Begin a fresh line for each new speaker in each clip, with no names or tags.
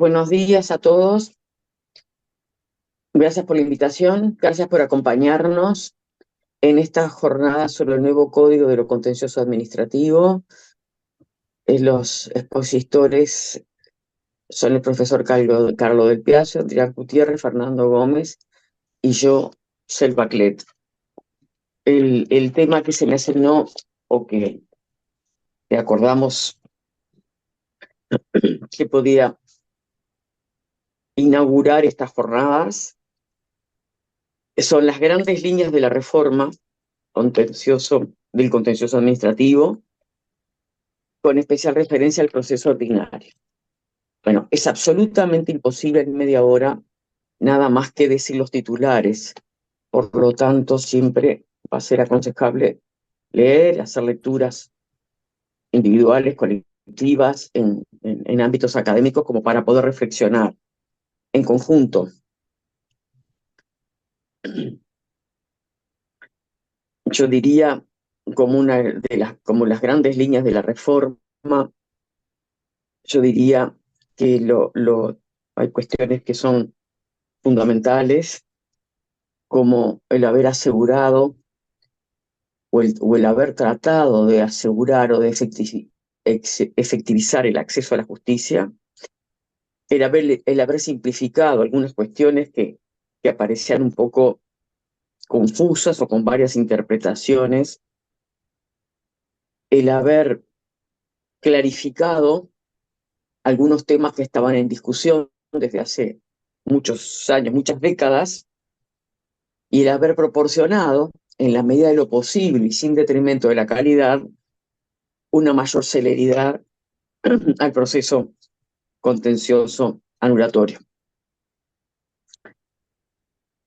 Buenos días a todos. Gracias por la invitación. Gracias por acompañarnos en esta jornada sobre el nuevo Código de lo Contencioso Administrativo. Los expositores son el profesor Carlos del Piazo, Adrián Gutiérrez, Fernando Gómez y yo, Selva Clet. El tema que se me asignó o que acordamos que podía inaugurar estas jornadas son las grandes líneas de la reforma del contencioso administrativo, con especial referencia al proceso ordinario. Bueno, es absolutamente imposible en media hora nada más que decir los titulares. Por lo tanto, siempre va a ser aconsejable leer, hacer lecturas individuales, colectivas, en ámbitos académicos, como para poder reflexionar en conjunto. Yo diría, como las grandes líneas de la reforma, yo diría que hay cuestiones que son fundamentales, como el haber asegurado o el haber tratado de asegurar o de efectivizar el acceso a la justicia, el haber simplificado algunas cuestiones que aparecían un poco confusas o con varias interpretaciones, el haber clarificado algunos temas que estaban en discusión desde hace muchos años, muchas décadas, y el haber proporcionado, en la medida de lo posible y sin detrimento de la calidad, una mayor celeridad al proceso contencioso anulatorio.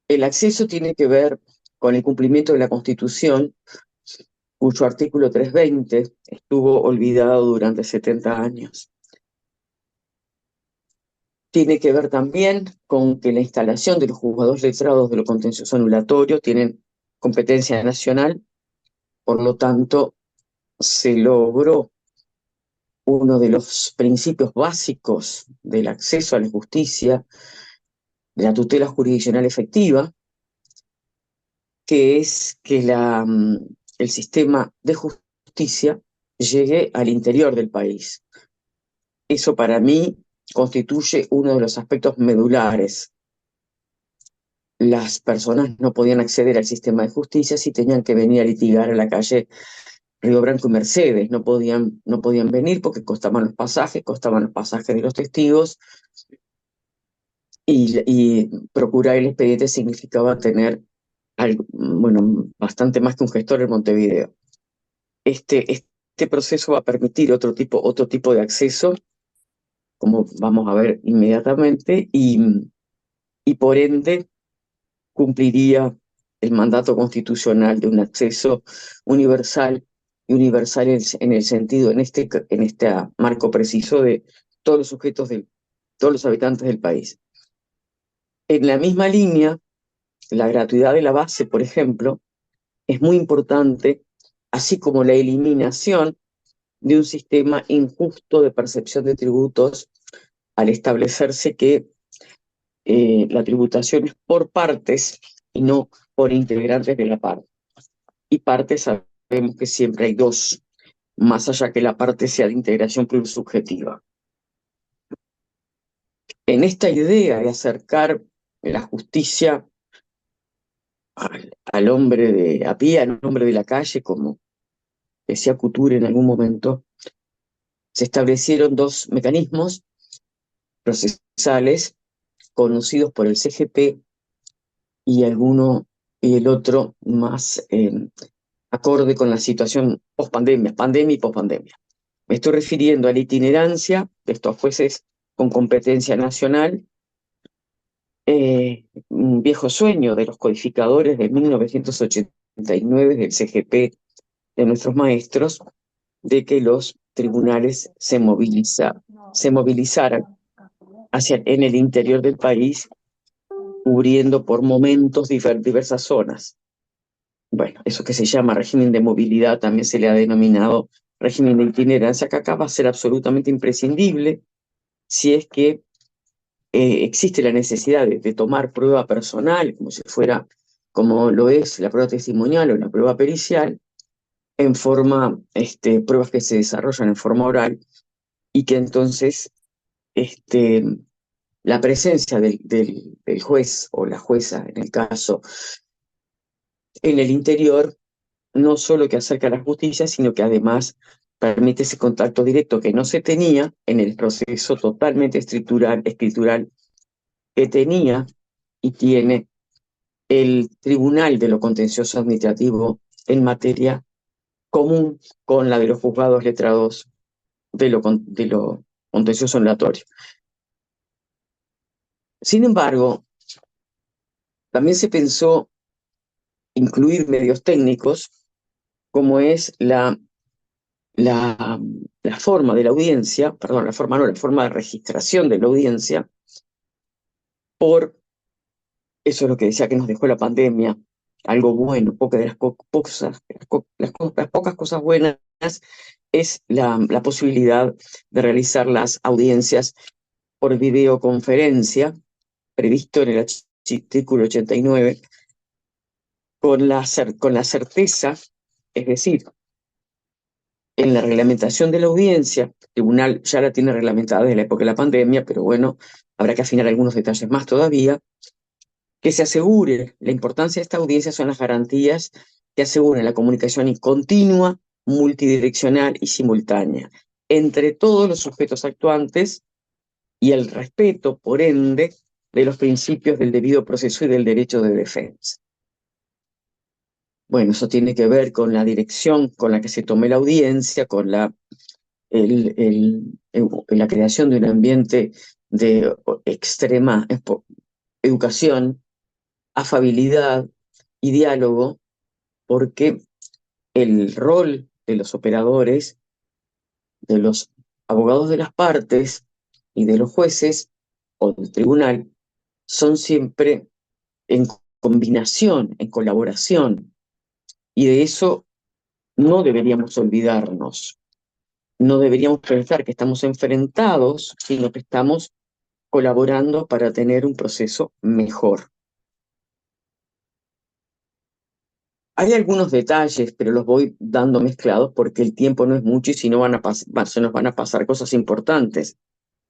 El acceso tiene que ver con el cumplimiento de la Constitución, cuyo artículo 320 estuvo olvidado durante 70 años. Tiene que ver también con que la instalación de los juzgados letrados de lo contencioso anulatorio tienen competencia nacional, por lo tanto, se logró uno de los principios básicos del acceso a la justicia, de la tutela jurisdiccional efectiva, que es que el sistema de justicia llegue al interior del país. Eso para mí constituye uno de los aspectos medulares. Las personas no podían acceder al sistema de justicia si tenían que venir a litigar a la calle Río Branco y Mercedes. No podían venir porque costaban los pasajes de los testigos, y procurar el expediente significaba tener algo, bueno, bastante más que un gestor en Montevideo. Este proceso va a permitir otro tipo de acceso, como vamos a ver inmediatamente, y por ende cumpliría el mandato constitucional de un acceso universal, y universal en el sentido, en este marco preciso, de todos los sujetos, todos los habitantes del país. En la misma línea, la gratuidad de la base, por ejemplo, es muy importante, así como la eliminación de un sistema injusto de percepción de tributos, al establecerse que la tributación es por partes y no por integrantes de la parte. Y partes sabemos que siempre hay dos, más allá que la parte sea de integración plurisubjetiva. En esta idea de acercar la justicia al hombre de a pie, al hombre de la calle, como decía Couture en algún momento, se establecieron dos mecanismos procesales conocidos por el CGP, y el otro más acorde con la situación post-pandemia, pandemia y post-pandemia. Me estoy refiriendo a la itinerancia de estos jueces con competencia nacional, un viejo sueño de los codificadores de 1989 del CGP, de nuestros maestros, de que los tribunales se movilizaran en el interior del país, cubriendo por momentos diversas zonas. Bueno, eso que se llama régimen de movilidad también se le ha denominado régimen de itinerancia, que acá va a ser absolutamente imprescindible si es que existe la necesidad de tomar prueba personal, como si fuera, como lo es la prueba testimonial o la prueba pericial, en forma, pruebas que se desarrollan en forma oral, y que entonces este, la presencia del juez o la jueza, en el caso, en el interior, no solo que acerca a la justicia, sino que además permite ese contacto directo que no se tenía en el proceso totalmente escritural que tenía y tiene el Tribunal de lo Contencioso Administrativo en materia común con la de los juzgados letrados de lo contencioso andatorio. Sin embargo, también se pensó incluir medios técnicos, como es la forma de la audiencia, perdón, la forma no, la forma de registración de la audiencia, por eso es lo que decía que nos dejó la pandemia, algo bueno, pocas de las pocas cosas buenas es la posibilidad de realizar las audiencias por videoconferencia, previsto en el artículo 89, con la certeza, es decir, en la reglamentación de la audiencia, el tribunal ya la tiene reglamentada desde la época de la pandemia, pero bueno, habrá que afinar algunos detalles más todavía, que se asegure, la importancia de esta audiencia son las garantías que aseguren la comunicación continua, multidireccional y simultánea entre todos los sujetos actuantes y el respeto, por ende, de los principios del debido proceso y del derecho de defensa. Bueno, eso tiene que ver con la dirección con la que se tome la audiencia, con la creación de un ambiente de extrema educación, afabilidad y diálogo, porque el rol de los operadores, de los abogados de las partes y de los jueces o del tribunal son siempre en combinación, en colaboración, y de eso no deberíamos olvidarnos. No deberíamos pensar que estamos enfrentados, sino que estamos colaborando para tener un proceso mejor. Hay algunos detalles, pero los voy dando mezclados porque el tiempo no es mucho y si no se nos van a pasar cosas importantes,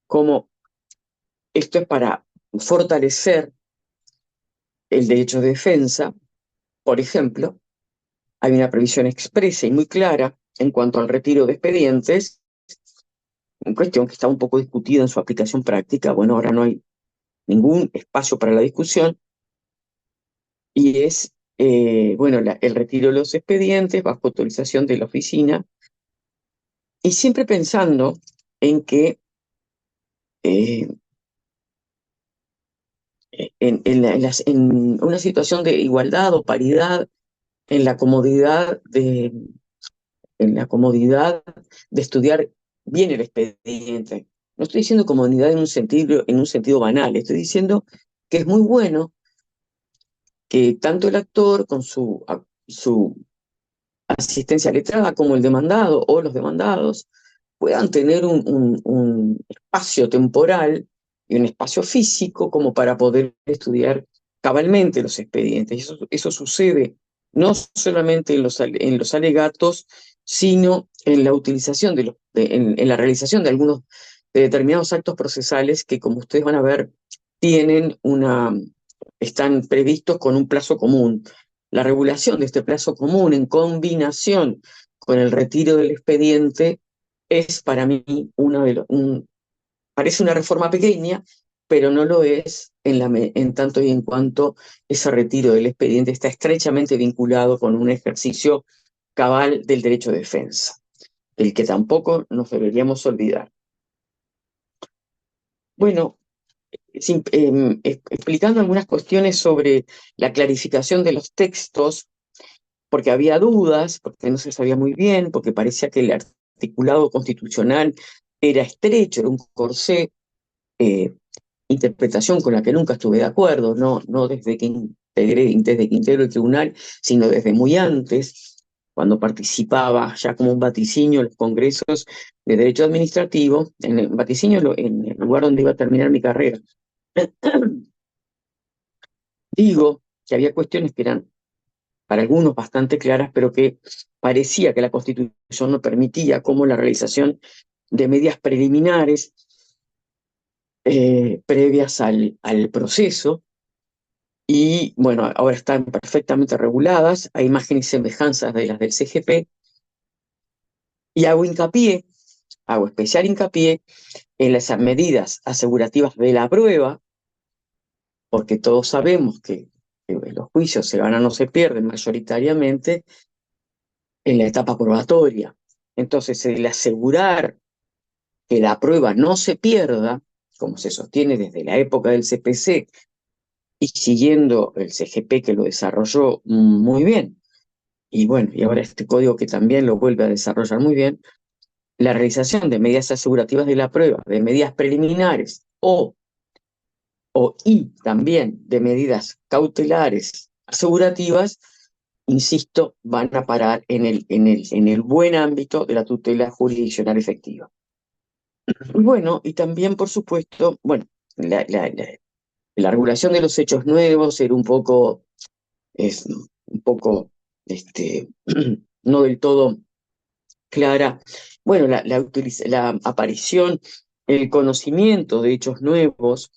como esto es para fortalecer el derecho de defensa. Por ejemplo, hay una previsión expresa y muy clara en cuanto al retiro de expedientes, en cuestión que está un poco discutida en su aplicación práctica. Bueno, ahora no hay ningún espacio para la discusión, y es, bueno, el retiro de los expedientes bajo autorización de la oficina, y siempre pensando en que eh, en una situación de igualdad o paridad, en la comodidad de, en la comodidad de estudiar bien el expediente. No estoy diciendo comodidad en un sentido banal, estoy diciendo que es muy bueno que tanto el actor con su asistencia letrada como el demandado o los demandados puedan tener un espacio temporal y un espacio físico como para poder estudiar cabalmente los expedientes. Eso sucede no solamente en los alegatos, sino en la utilización en la realización de algunos de determinados actos procesales que, como ustedes van a ver, tienen están previstos con un plazo común. La regulación de este plazo común en combinación con el retiro del expediente es para mí parece una reforma pequeña, pero no lo es en tanto y en cuanto ese retiro del expediente está estrechamente vinculado con un ejercicio cabal del derecho de defensa, el que tampoco nos deberíamos olvidar. Bueno, explicando algunas cuestiones sobre la clarificación de los textos, porque había dudas, porque no se sabía muy bien, porque parecía que el articulado constitucional era estrecho, era un corsé, interpretación con la que nunca estuve de acuerdo, no desde que integro el tribunal, sino desde muy antes, cuando participaba ya como un vaticinio en los congresos de derecho administrativo, en el vaticinio en el lugar donde iba a terminar mi carrera, Digo que había cuestiones que eran para algunos bastante claras, pero que parecía que la Constitución no permitía, como la realización de medidas preliminares previas al proceso. Y bueno, ahora están perfectamente reguladas, hay imágenes y semejanzas de las del CGP, y hago especial hincapié en las medidas asegurativas de la prueba, porque todos sabemos que los juicios se ganan o se pierden mayoritariamente en la etapa probatoria. Entonces, el asegurar que la prueba no se pierda, como se sostiene desde la época del CPC y siguiendo el CGP que lo desarrolló muy bien, y bueno, y ahora este código que también lo vuelve a desarrollar muy bien, la realización de medidas asegurativas de la prueba, de medidas preliminares y también de medidas cautelares asegurativas, insisto, van a parar en el buen ámbito de la tutela jurisdiccional efectiva. Y bueno, y también, por supuesto, bueno, la regulación de los hechos nuevos era es un poco, no del todo clara. Bueno, la aparición, el conocimiento de hechos nuevos,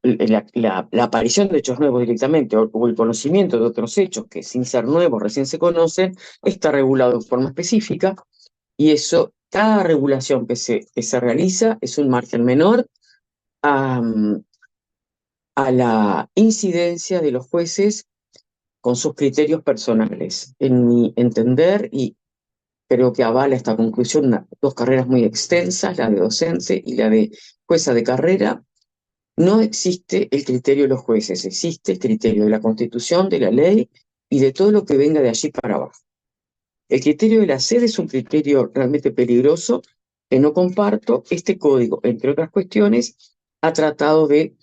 la aparición de hechos nuevos directamente o el conocimiento de otros hechos que sin ser nuevos recién se conocen, está regulado en forma específica y eso, cada regulación que se realiza es un margen menor a, a la incidencia de los jueces con sus criterios personales. En mi entender, y creo que avala esta conclusión, dos carreras muy extensas, la de docente y la de jueza de carrera, no existe el criterio de los jueces, existe el criterio de la Constitución, de la ley y de todo lo que venga de allí para abajo. El criterio de la sede es un criterio realmente peligroso que no comparto. Este código, entre otras cuestiones, ha tratado de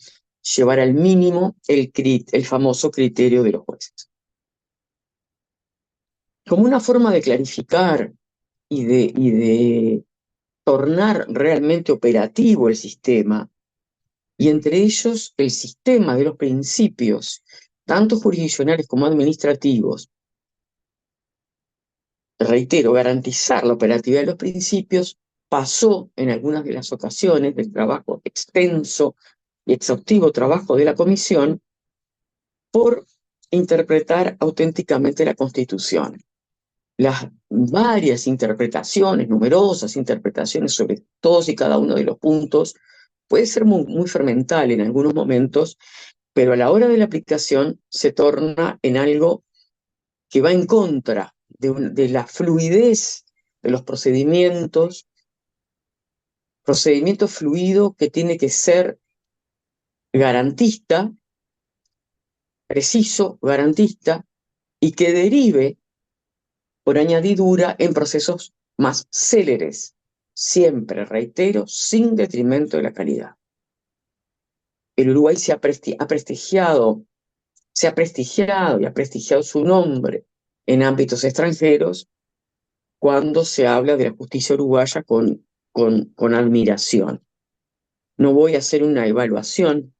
llevar al mínimo el famoso criterio de los jueces. Como una forma de clarificar y de tornar realmente operativo el sistema, y entre ellos el sistema de los principios, tanto jurisdiccionales como administrativos, reitero, garantizar la operatividad de los principios, pasó en algunas de las ocasiones del trabajo extenso y exhaustivo trabajo de la comisión por interpretar auténticamente la Constitución. Las varias interpretaciones, numerosas interpretaciones sobre todos y cada uno de los puntos, puede ser muy fermental en algunos momentos, pero a la hora de la aplicación se torna en algo que va en contra de la fluidez de los procedimiento fluido que tiene que ser garantista, preciso, garantista, y que derive por añadidura en procesos más céleres, siempre, reitero, sin detrimento de la calidad. El Uruguay se ha prestigiado y ha prestigiado su nombre en ámbitos extranjeros cuando se habla de la justicia uruguaya con admiración. No voy a hacer una evaluación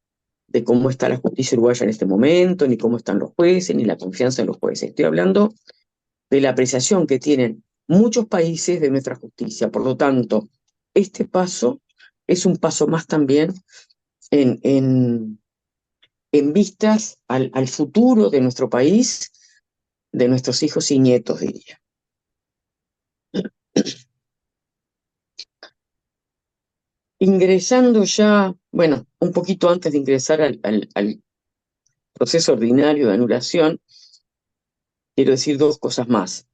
de cómo está la justicia uruguaya en este momento, ni cómo están los jueces, ni la confianza en los jueces. Estoy hablando de la apreciación que tienen muchos países de nuestra justicia. Por lo tanto, este paso es un paso más también en, en, en vistas al futuro de nuestro país, de nuestros hijos y nietos, diría. Ingresando ya, bueno, un poquito antes de ingresar al proceso ordinario de anulación, quiero decir dos cosas más.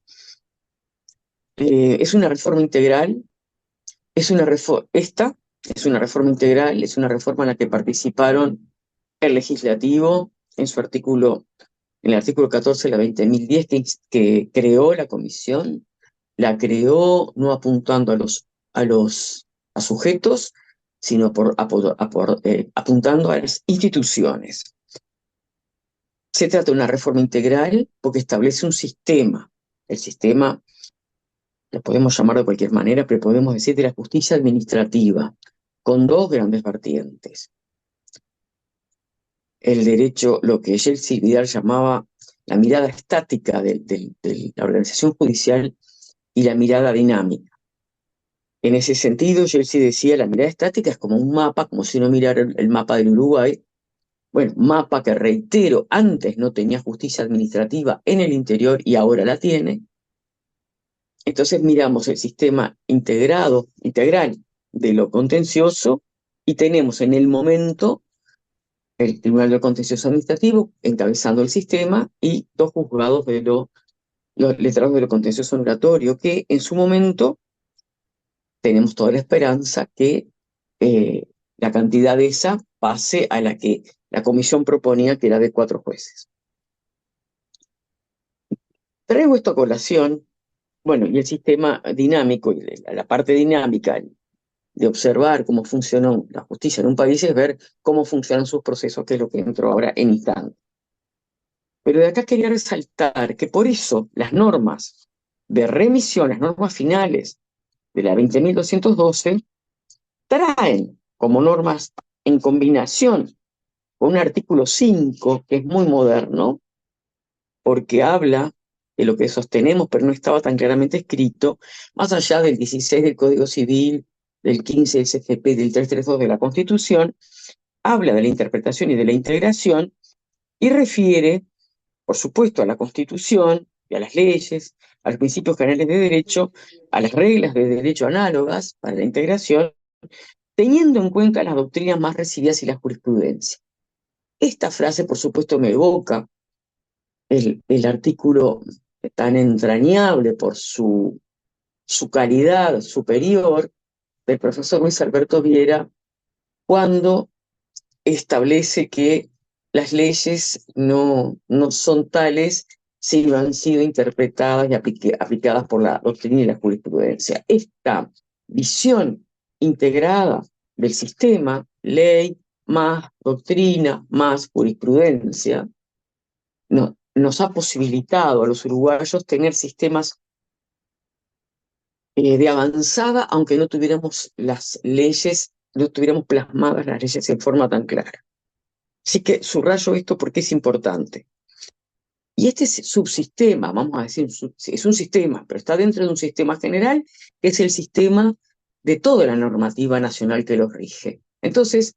Es una reforma integral, esta es una reforma integral, es una reforma en la que participaron el legislativo en el artículo 14 de la 20.010 que creó la comisión, la creó no apuntando a sujetos, sino apuntando a las instituciones. Se trata de una reforma integral porque establece un sistema. El sistema, lo podemos llamar de cualquier manera, pero podemos decir de la justicia administrativa, con dos grandes vertientes. el derecho, lo que Yeltsin Vidal llamaba la mirada estática de la organización judicial y la mirada dinámica. En ese sentido, Yeltsin decía, la mirada estática es como un mapa, como si uno mirara el mapa del Uruguay. Bueno, mapa que, reitero, antes no tenía justicia administrativa en el interior y ahora la tiene. Entonces miramos el sistema integral de lo contencioso y tenemos en el momento el Tribunal de Contencioso Administrativo encabezando el sistema y dos juzgados de los letrados de lo contencioso anulatorio, que en su momento tenemos toda la esperanza que la cantidad de esa pase a la que la comisión proponía, que era de 4 jueces. Traigo esto a colación, bueno, y el sistema dinámico, y la parte dinámica de observar cómo funciona la justicia en un país es ver cómo funcionan sus procesos, que es lo que entro ahora en instante. Pero de acá quería resaltar que por eso las normas de remisión, las normas finales de la 20.212, traen como normas en combinación con un artículo 5 que es muy moderno, porque habla de lo que sostenemos, pero no estaba tan claramente escrito, más allá del 16 del Código Civil, del 15 del CGP, del 332 de la Constitución, habla de la interpretación y de la integración y refiere, por supuesto, a la Constitución y a las leyes, a los principios generales de derecho, a las reglas de derecho análogas para la integración, teniendo en cuenta las doctrinas más recibidas y la jurisprudencia. Esta frase, por supuesto, me evoca el artículo tan entrañable por su calidad superior del profesor Luis Alberto Viera, cuando establece que las leyes no son tales si no han sido interpretadas y aplicadas por la doctrina y la jurisprudencia. Esta visión integrada del sistema, ley más doctrina más jurisprudencia, nos ha posibilitado a los uruguayos tener sistemas de avanzada, aunque no tuviéramos las leyes, no tuviéramos plasmadas las leyes en forma tan clara. Así que subrayo esto porque es importante. Y este subsistema, vamos a decir, es un sistema, pero está dentro de un sistema general, que es el sistema de toda la normativa nacional que lo rige. Entonces,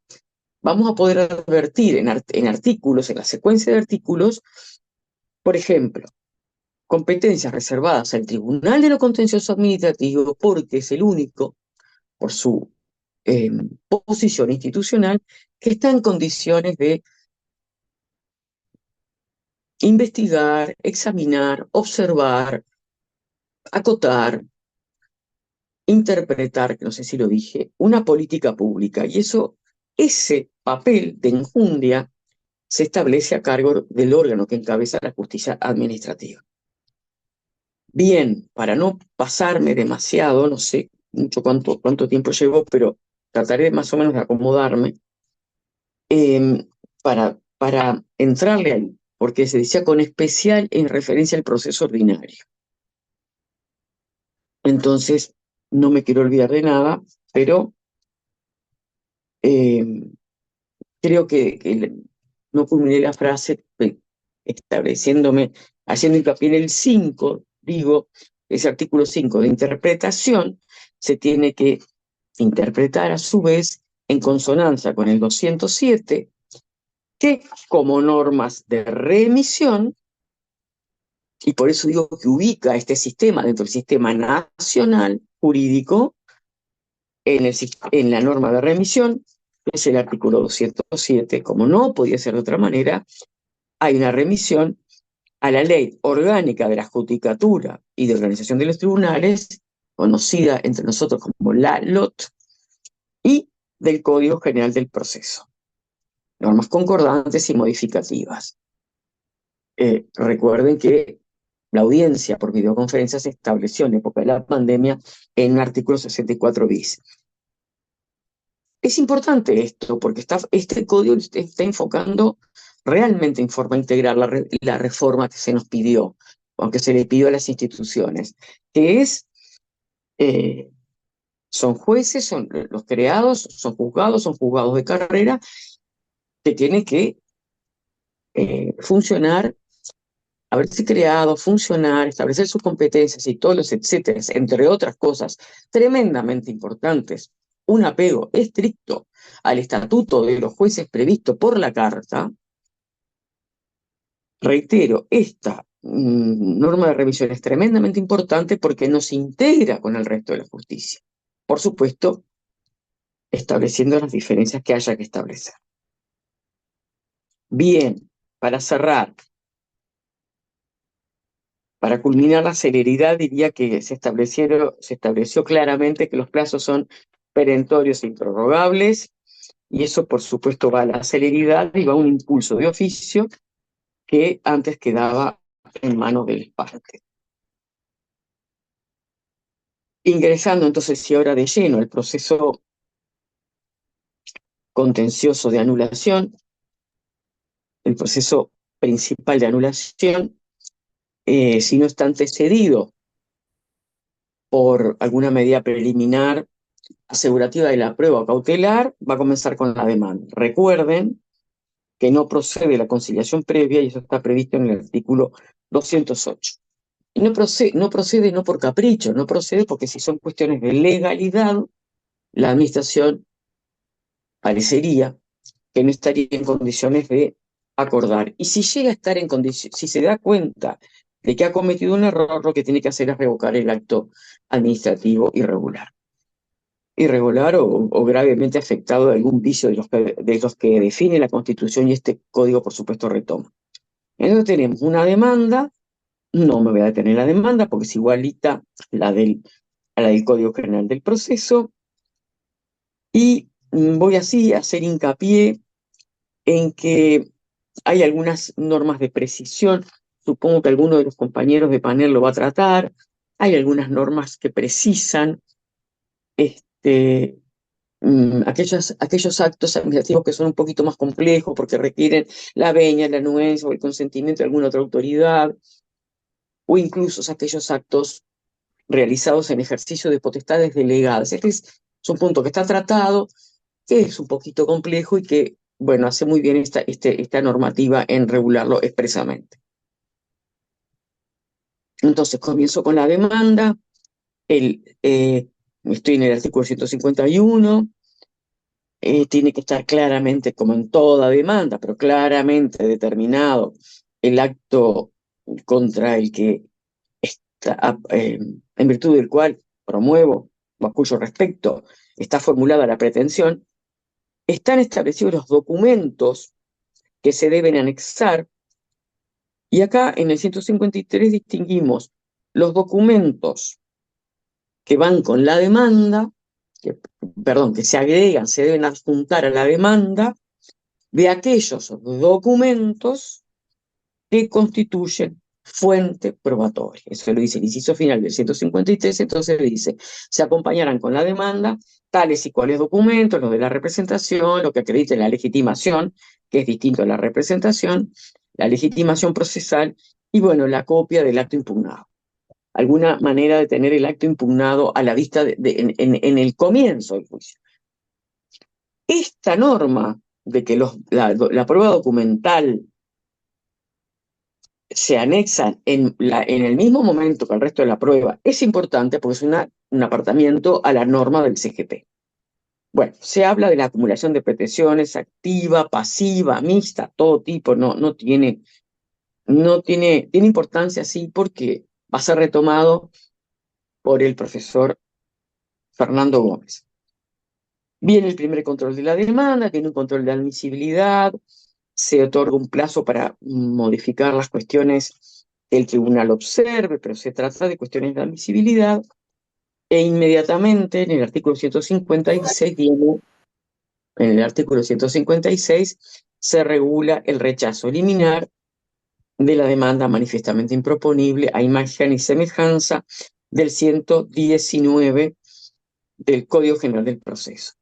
vamos a poder advertir en artículos, en la secuencia de artículos, por ejemplo, competencias reservadas al Tribunal de lo Contencioso Administrativo, porque es el único, por su posición institucional, que está en condiciones de investigar, examinar, observar, acotar, interpretar, que no sé si lo dije, una política pública. Y ese papel de enjundia se establece a cargo del órgano que encabeza la justicia administrativa. Bien, para no pasarme demasiado, no sé mucho cuánto tiempo llevo, pero trataré más o menos de acomodarme para entrarle ahí, porque se decía con especial en referencia al proceso ordinario. Entonces, no me quiero olvidar de nada, pero creo que no culminé la frase estableciéndome, haciendo hincapié en el 5, digo, ese artículo 5 de interpretación se tiene que interpretar a su vez en consonancia con el 207, que como normas de remisión, y por eso digo que ubica este sistema dentro del sistema nacional jurídico, en la norma de remisión, que es el artículo 207, como no podía ser de otra manera, hay una remisión a la ley orgánica de la judicatura y de organización de los tribunales, conocida entre nosotros como la LOT, y del Código General del Proceso, normas concordantes y modificativas. Recuerden que la audiencia por videoconferencia se estableció en época de la pandemia en el artículo 64 bis. Es importante esto porque este código está enfocando realmente en forma integral la reforma que se nos pidió, aunque se le pidió a las instituciones, que es, son jueces, son los creados, son juzgados de carrera, que tienen que funcionar, haberse creado, funcionar, establecer sus competencias y todos los etcétera, entre otras cosas tremendamente importantes, un apego estricto al estatuto de los jueces previsto por la Carta. Reitero, esta norma de revisión es tremendamente importante porque nos integra con el resto de la justicia. Por supuesto, estableciendo las diferencias que haya que establecer. Bien, para cerrar, para culminar la celeridad, diría que se estableció claramente que los plazos son perentorios e improrrogables, y eso por supuesto va a la celeridad y va a un impulso de oficio que antes quedaba en manos del parte. Ingresando entonces, si ahora de lleno, el proceso contencioso de anulación, el proceso principal de anulación, si no está antecedido por alguna medida preliminar asegurativa de la prueba cautelar, va a comenzar con la demanda. Recuerden que no procede la conciliación previa, y eso está previsto en el artículo 208. Y no procede no por capricho, no procede porque si son cuestiones de legalidad, la administración parecería que no estaría en condiciones de acordar. Y si llega a estar en condiciones, si se da cuenta de que ha cometido un error, lo que tiene que hacer es revocar el acto administrativo irregular. Irregular o gravemente afectado de algún vicio de los que define la Constitución y este código, por supuesto, retoma. Entonces tenemos una demanda, no me voy a detener en la demanda porque es igualita a la del Código General del Proceso, y voy así a hacer hincapié en que hay algunas normas de precisión, supongo que alguno de los compañeros de panel lo va a tratar, hay algunas normas que precisan aquellos actos administrativos que son un poquito más complejos porque requieren la venia, la anuencia o el consentimiento de alguna otra autoridad, o incluso aquellos actos realizados en ejercicio de potestades delegadas. Este es un punto que está tratado, que es un poquito complejo y que, bueno, hace muy bien esta normativa en regularlo expresamente. Entonces, comienzo con la demanda. Estoy en el artículo 151. Tiene que estar claramente, como en toda demanda, pero claramente determinado el acto contra el que está, en virtud del cual promuevo o a cuyo respecto está formulada la pretensión. Están establecidos los documentos que se deben anexar, y acá en el 153 distinguimos los documentos que van con la demanda, que se agregan, se deben adjuntar a la demanda, de aquellos documentos que constituyen fuente probatoria. Eso lo dice el inciso final del 153, entonces dice, se acompañarán con la demanda tales y cuales documentos, los de la representación, lo que acredite la legitimación, que es distinto a la representación, la legitimación procesal, y bueno, la copia del acto impugnado. Alguna manera de tener el acto impugnado a la vista en el comienzo del juicio. Esta norma de que la prueba documental se anexan en el mismo momento que el resto de la prueba es importante porque es un apartamiento a la norma del CGP. Bueno, se habla de la acumulación de pretensiones activa, pasiva, mixta, todo tipo, tiene importancia, sí, porque va a ser retomado por el profesor Fernando Gómez. Viene el primer control de la demanda, viene un control de admisibilidad, se otorga un plazo para modificar las cuestiones que el tribunal observe, pero se trata de cuestiones de admisibilidad, e inmediatamente en el artículo 156 se regula el rechazo liminar de la demanda manifiestamente improponible a imagen y semejanza del 119 del Código General del Proceso.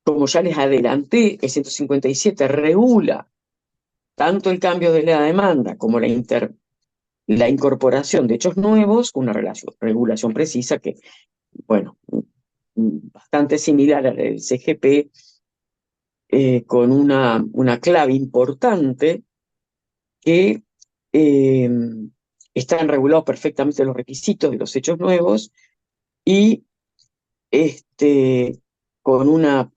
Como ya les adelanté, el 157 regula tanto el cambio de la demanda como la incorporación de hechos nuevos, una regulación precisa que, bueno, bastante similar al del CGP, con una clave importante que eh, están regulados perfectamente los requisitos de los hechos nuevos y con una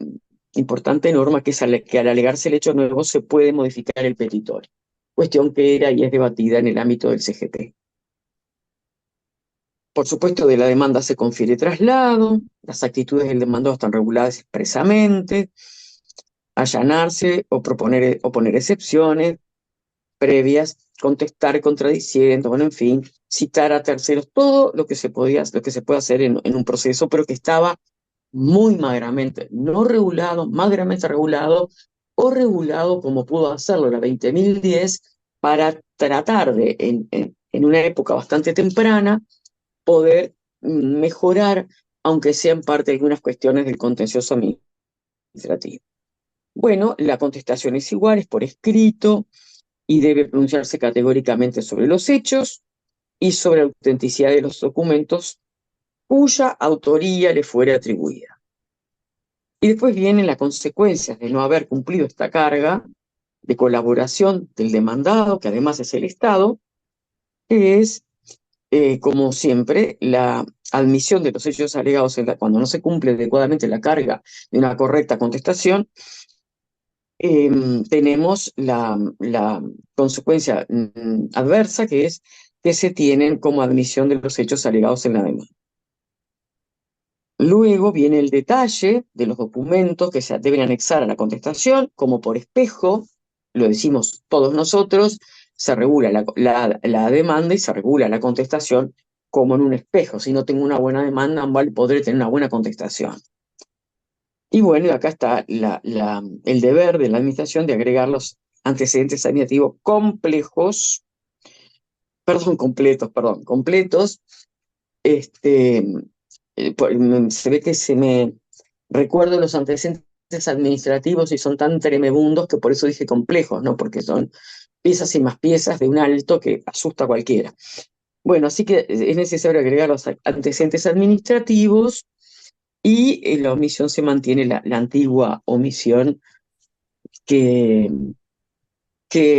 importante norma que es que al alegarse el hecho nuevo se puede modificar el petitorio, cuestión que era y es debatida en el ámbito del CGP. Por supuesto, de la demanda se confiere traslado, las actitudes del demandado están reguladas expresamente, allanarse o poner excepciones previas, contestar contradiciendo, bueno, en fin, citar a terceros, todo lo que se puede hacer en un proceso, pero que estaba muy magramente, no regulado, magramente regulado, o regulado como pudo hacerlo la 20.010 para tratar de, en una época bastante temprana, poder mejorar, aunque sean parte de algunas cuestiones del contencioso administrativo. Bueno, la contestación es igual, es por escrito y debe pronunciarse categóricamente sobre los hechos y sobre la autenticidad de los documentos cuya autoría le fuere atribuida. Y después vienen las consecuencias de no haber cumplido esta carga de colaboración del demandado, que además es el Estado, que es, como siempre, la admisión de los hechos alegados cuando no se cumple adecuadamente la carga de una correcta contestación. Tenemos la consecuencia adversa, que es que se tienen como admisión de los hechos alegados en la demanda. Luego viene el detalle de los documentos que se deben anexar a la contestación, como por espejo, lo decimos todos nosotros, se regula la demanda y se regula la contestación como en un espejo. Si no tengo una buena demanda, podré tener una buena contestación. Y bueno, acá está el deber de la administración de agregar los antecedentes administrativos completos. Se ve que se me recuerdo los antecedentes administrativos y son tan tremebundos que por eso dije complejos, ¿no? Porque son piezas y más piezas de un alto que asusta a cualquiera. Bueno, así que es necesario agregar los antecedentes administrativos y la omisión se mantiene, la antigua omisión que,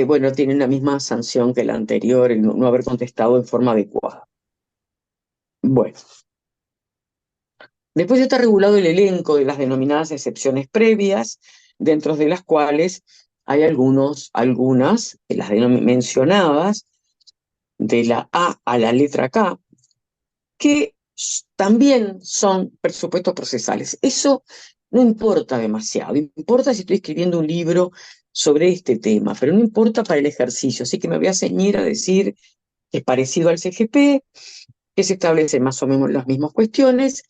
bueno, tiene la misma sanción que la anterior, el no haber contestado en forma adecuada. Bueno, después está regulado el elenco de las denominadas excepciones previas, dentro de las cuales hay algunas de las mencionadas, de la A a la letra K, que también son presupuestos procesales. Eso no importa demasiado, importa si estoy escribiendo un libro sobre este tema, pero no importa para el ejercicio, así que me voy a ceñir a decir que es parecido al CGP, que se establecen más o menos las mismas cuestiones,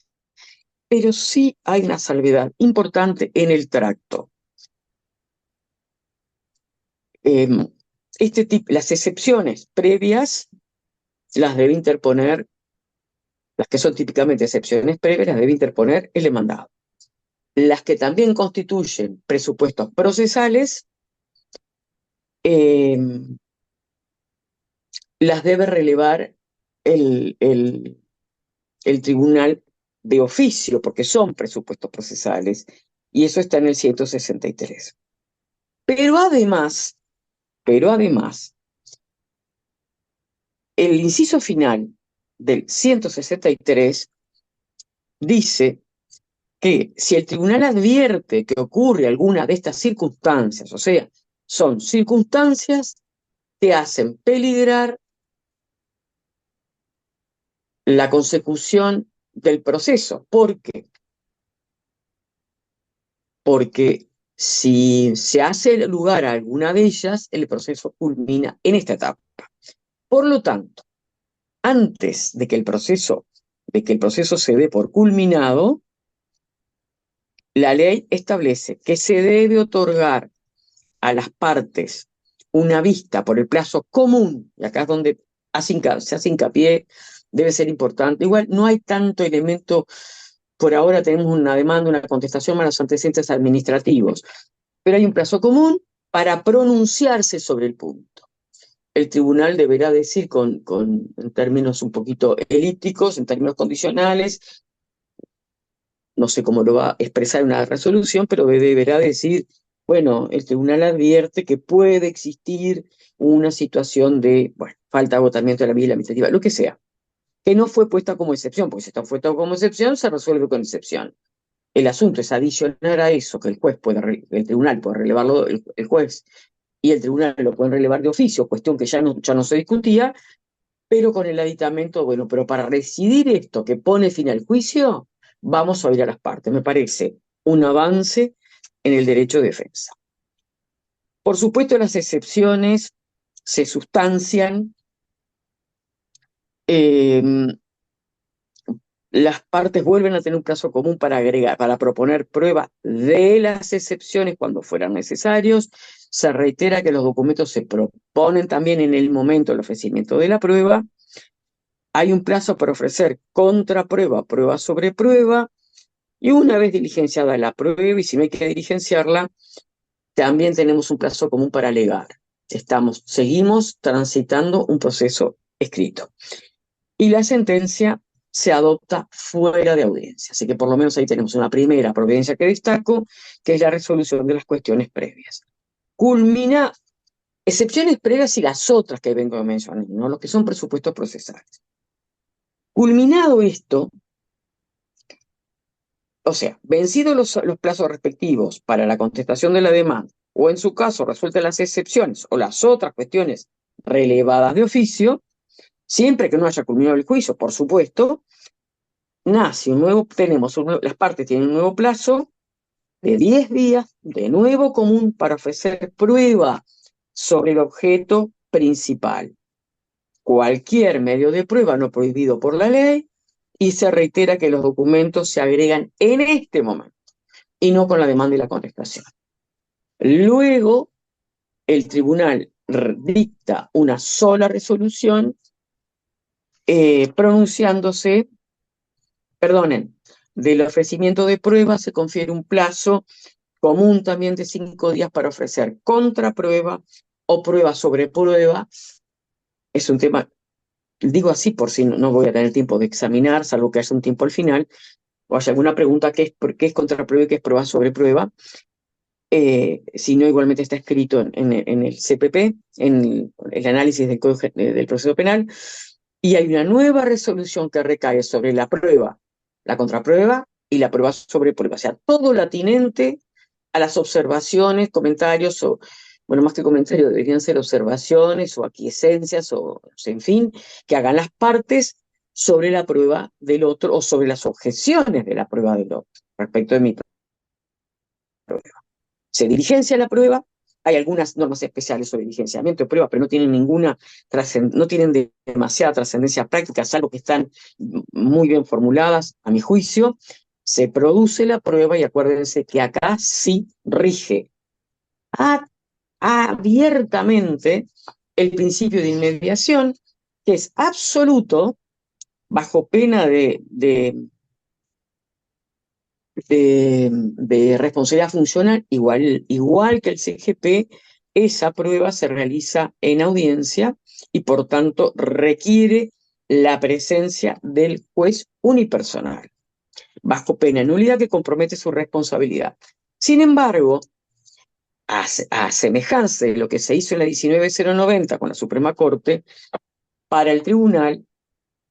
pero sí hay una salvedad importante en el tracto. Las excepciones previas las debe interponer, las que son típicamente excepciones previas, las debe interponer el demandado. Las que también constituyen presupuestos procesales, las debe relevar el tribunal de oficio, porque son presupuestos procesales, y eso está en el 163. Pero además, el inciso final del 163 dice que si el tribunal advierte que ocurre alguna de estas circunstancias, o sea, son circunstancias que hacen peligrar la consecución del proceso. ¿Por qué? Porque si se hace lugar a alguna de ellas, el proceso culmina en esta etapa. Por lo tanto, antes de que el proceso se dé por culminado, la ley establece que se debe otorgar a las partes una vista por el plazo común, y acá es donde se hace hincapié, debe ser importante. Igual no hay tanto elemento, por ahora tenemos una demanda, una contestación más los antecedentes administrativos, pero hay un plazo común para pronunciarse sobre el punto. El tribunal deberá decir en términos un poquito elípticos, en términos condicionales, no sé cómo lo va a expresar una resolución, pero deberá decir Bueno, el tribunal advierte que puede existir una situación de, bueno, falta de agotamiento de la vía administrativa, lo que sea, que no fue puesta como excepción, porque si está puesta como excepción, se resuelve con excepción. El asunto es adicionar a eso que el juez puede, el tribunal puede relevarlo, el juez y el tribunal lo pueden relevar de oficio, cuestión que ya no se discutía, pero con el aditamento, bueno, pero para decidir esto que pone fin al juicio, vamos a oír a las partes. Me parece un avance en el derecho de defensa. Por supuesto, las excepciones se sustancian, eh, las partes vuelven a tener un plazo común para agregar, para proponer prueba de las excepciones cuando fueran necesarios. Se reitera que los documentos se proponen también en el momento del ofrecimiento de la prueba. Hay un plazo para ofrecer contraprueba, prueba sobre prueba, y una vez diligenciada la prueba, y si no hay que diligenciarla, también tenemos un plazo común para alegar. Seguimos transitando un proceso escrito. Y la sentencia se adopta fuera de audiencia. Así que por lo menos ahí tenemos una primera providencia que destaco, que es la resolución de las cuestiones previas. Culmina excepciones previas y las otras que vengo mencionando, ¿no? Los que son presupuestos procesales. Culminado esto, o sea, vencidos los plazos respectivos para la contestación de la demanda, o en su caso resueltas las excepciones o las otras cuestiones relevadas de oficio, siempre que no haya culminado el juicio, por supuesto, nace un nuevo, las partes tienen un nuevo plazo de 10 días, de nuevo común, para ofrecer prueba sobre el objeto principal. Cualquier medio de prueba no prohibido por la ley, y se reitera que los documentos se agregan en este momento y no con la demanda y la contestación. Luego, el tribunal dicta una sola resolución pronunciándose, perdonen, del ofrecimiento de pruebas se confiere un plazo común también de 5 días para ofrecer contraprueba o prueba sobre prueba. Es un tema, digo así por si no voy a tener tiempo de examinar, salvo que haya un tiempo al final, o haya alguna pregunta qué es contraprueba y qué es prueba sobre prueba. Si no, igualmente está escrito en el CPP, en el análisis del proceso penal, y hay una nueva resolución que recae sobre la prueba, la contraprueba y la prueba sobre prueba. O sea, todo lo atinente a las observaciones, comentarios, o, bueno, más que comentarios, deberían ser observaciones o aquiescencias, o en fin, que hagan las partes sobre la prueba del otro o sobre las objeciones de la prueba del otro respecto de mi prueba. Se diligencia la prueba, hay algunas normas especiales sobre diligenciamiento de prueba, pero no tienen no tienen demasiada trascendencia práctica, salvo que están muy bien formuladas, a mi juicio. Se produce la prueba y acuérdense que acá sí rige abiertamente el principio de inmediación, que es absoluto, bajo pena de responsabilidad funcional, igual que el CGP. Esa prueba se realiza en audiencia y por tanto requiere la presencia del juez unipersonal, bajo pena de nulidad que compromete su responsabilidad. Sin embargo, a semejanza de lo que se hizo en la 19.090 con la Suprema Corte, para el tribunal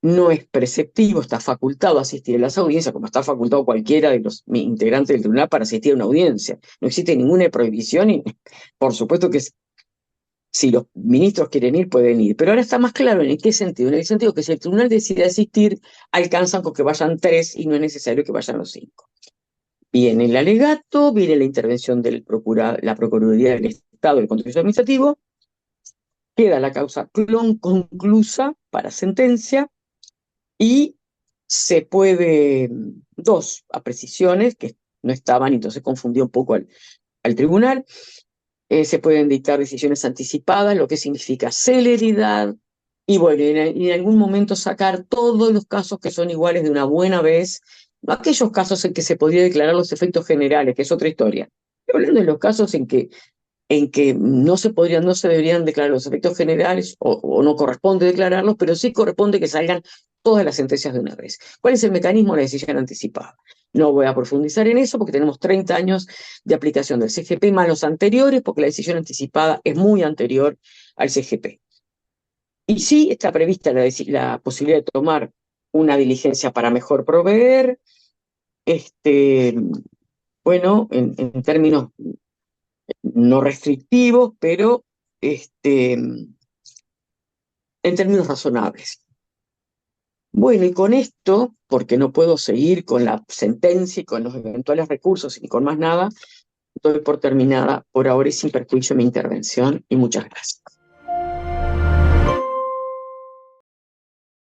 no es preceptivo, está facultado a asistir a las audiencias, como está facultado cualquiera de los integrantes del tribunal para asistir a una audiencia. No existe ninguna prohibición y por supuesto que si los ministros quieren ir, pueden ir. Pero ahora está más claro en qué sentido. En el sentido que si el tribunal decide asistir, alcanzan con que vayan 3 y no es necesario que vayan los 5. Viene el alegato, viene la intervención de la Procuraduría del Estado del Contencioso Administrativo, queda la causa conclusa para sentencia, y se puede, dos apreciaciones que no estaban, entonces confundió un poco al tribunal. Se pueden dictar decisiones anticipadas, lo que significa celeridad, y bueno, en algún momento sacar todos los casos que son iguales de una buena vez, no aquellos casos en que se podría declarar los efectos generales, que es otra historia. Estoy hablando de los casos en que no se deberían declarar los efectos generales, o no corresponde declararlos, pero sí corresponde que salgan todas las sentencias de una vez. ¿Cuál es el mecanismo de la decisión anticipada? No voy a profundizar en eso porque tenemos 30 años de aplicación del CGP más los anteriores, porque la decisión anticipada es muy anterior al CGP. Y sí está prevista la posibilidad de tomar una diligencia para mejor proveer, bueno, en términos no restrictivos, pero en términos razonables. Bueno, y con esto, porque no puedo seguir con la sentencia y con los eventuales recursos y con más nada, doy por terminada por ahora y sin perjuicio mi intervención y muchas gracias.